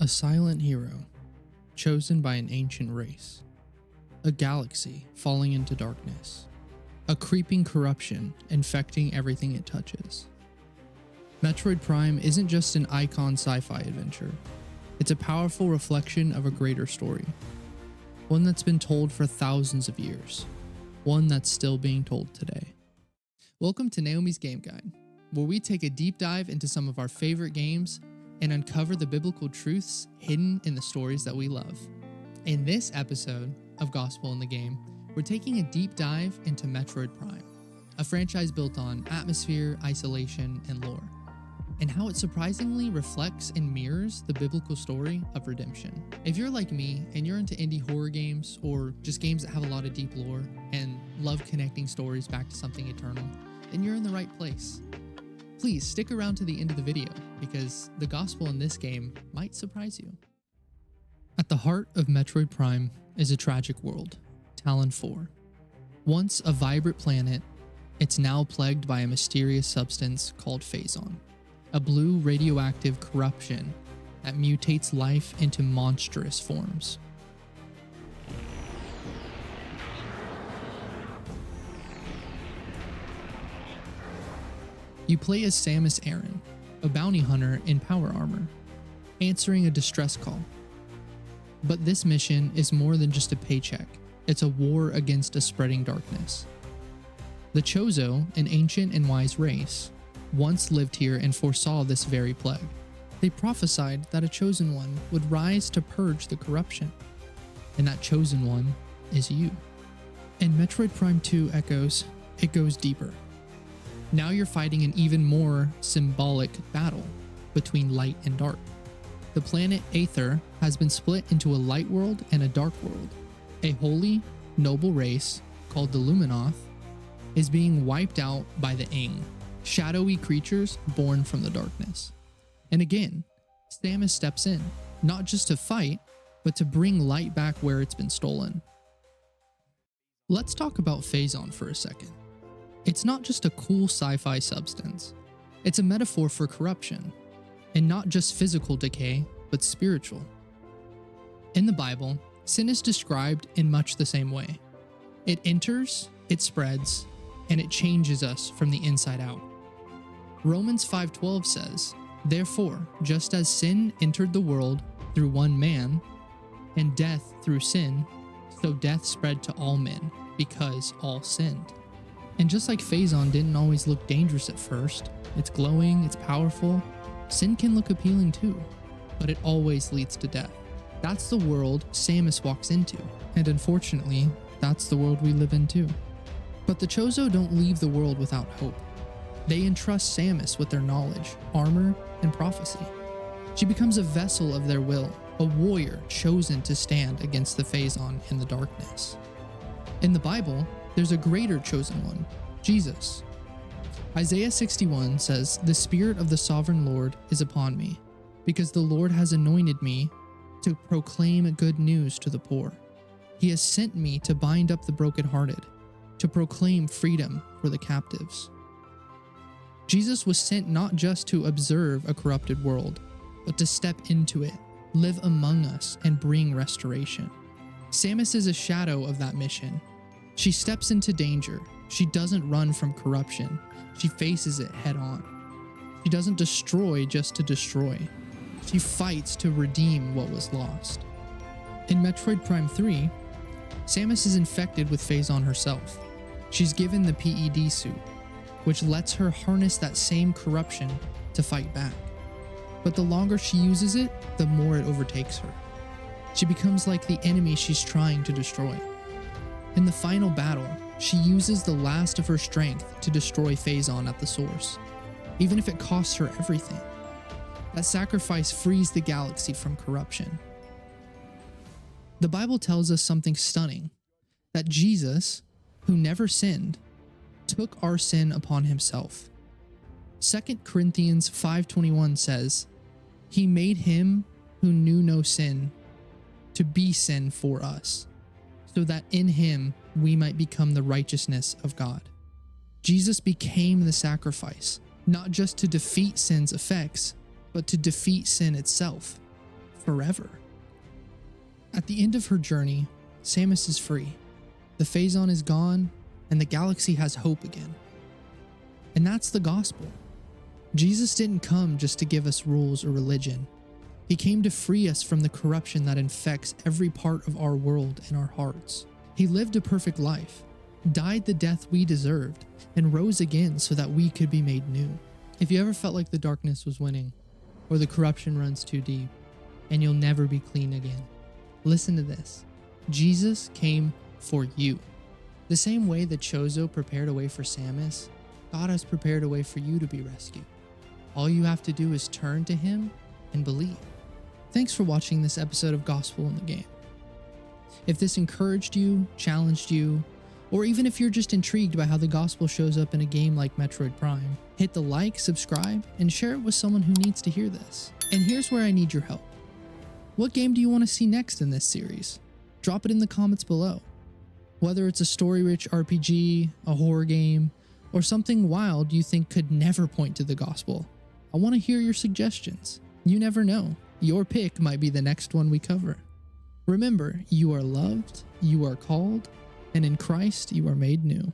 A silent hero, chosen by an ancient race. A galaxy falling into darkness. A creeping corruption infecting everything it touches. Metroid Prime isn't just an icon sci-fi adventure. It's a powerful reflection of a greater story. One that's been told for thousands of years. One that's still being told today. Welcome to Naomi's Game Guide, where we take a deep dive into some of our favorite games and uncover the biblical truths hidden in the stories that we love. In this episode of Gospel in the Game, we're taking a deep dive into Metroid Prime, a franchise built on atmosphere, isolation, and lore, and how it surprisingly reflects and mirrors the biblical story of redemption. If you're like me and you're into indie horror games or just games that have a lot of deep lore and love connecting stories back to something eternal, then you're in the right place. Please stick around to the end of the video because the gospel in this game might surprise you. At the heart of Metroid Prime is a tragic world, Tallon IV. Once a vibrant planet, it's now plagued by a mysterious substance called Phazon, a blue radioactive corruption that mutates life into monstrous forms. You play as Samus, a bounty hunter in power armor, answering a distress call. But this mission is more than just a paycheck. It's a war against a spreading darkness. The Chozo, an ancient and wise race, once lived here and foresaw this very plague. They prophesied that a chosen one would rise to purge the corruption. And that chosen one is you. And Metroid Prime 2 echoes, it goes deeper. Now you're fighting an even more symbolic battle between light and dark. The planet Aether has been split into a light world and a dark world. A holy, noble race called the Luminoth is being wiped out by the Ing, shadowy creatures born from the darkness. And again, Samus steps in, not just to fight, but to bring light back where it's been stolen. Let's talk about Phazon for a second. It's not just a cool sci-fi substance. It's a metaphor for corruption, and not just physical decay, but spiritual. In the Bible, sin is described in much the same way. It enters, it spreads, and it changes us from the inside out. Romans 5:12 says, "Therefore, just as sin entered the world through one man, and death through sin, so death spread to all men, because all sinned." And just like Phazon didn't always look dangerous at first, it's glowing, it's powerful, sin can look appealing too, but it always leads to death. That's the world Samus walks into, and unfortunately, that's the world we live in too. But the Chozo don't leave the world without hope. They entrust Samus with their knowledge, armor, and prophecy. She becomes a vessel of their will, a warrior chosen to stand against the Phazon in the darkness. In the Bible, there's a greater chosen one, Jesus. Isaiah 61 says, "The Spirit of the Sovereign Lord is upon me, because the Lord has anointed me to proclaim good news to the poor. He has sent me to bind up the brokenhearted, to proclaim freedom for the captives." Jesus was sent not just to observe a corrupted world, but to step into it, live among us, and bring restoration. Samus is a shadow of that mission. She steps into danger. She doesn't run from corruption. She faces it head on. She doesn't destroy just to destroy. She fights to redeem what was lost. In Metroid Prime 3, Samus is infected with Phazon herself. She's given the PED suit, which lets her harness that same corruption to fight back. But the longer she uses it, the more it overtakes her. She becomes like the enemy she's trying to destroy. In the final battle, she uses the last of her strength to destroy Phazon at the source, even if it costs her everything. That sacrifice frees the galaxy from corruption. The Bible tells us something stunning, that Jesus, who never sinned, took our sin upon himself. 2 Corinthians 5:21 says, "He made him who knew no sin to be sin for us, so that in him we might become the righteousness of God." Jesus became the sacrifice, not just to defeat sin's effects, but to defeat sin itself. forever. At the end of her journey, Samus is free. The Phazon is gone, and the galaxy has hope again. And that's the gospel. Jesus didn't come just to give us rules or religion. He came to free us from the corruption that infects every part of our world and our hearts. He lived a perfect life, died the death we deserved, and rose again so that we could be made new. If you ever felt like the darkness was winning, or the corruption runs too deep, and you'll never be clean again, listen to this. Jesus came for you. The same way that Chozo prepared a way for Samus, God has prepared a way for you to be rescued. All you have to do is turn to Him and believe. Thanks for watching this episode of Gospel in the Game. If this encouraged you, challenged you, or even if you're just intrigued by how the gospel shows up in a game like Metroid Prime, hit the like, subscribe, and share it with someone who needs to hear this. And here's where I need your help. What game do you want to see next in this series? Drop it in the comments below. Whether it's a story-rich RPG, a horror game, or something wild you think could never point to the gospel, I want to hear your suggestions. You never know. Your pick might be the next one we cover. Remember, you are loved, you are called, and in Christ you are made new.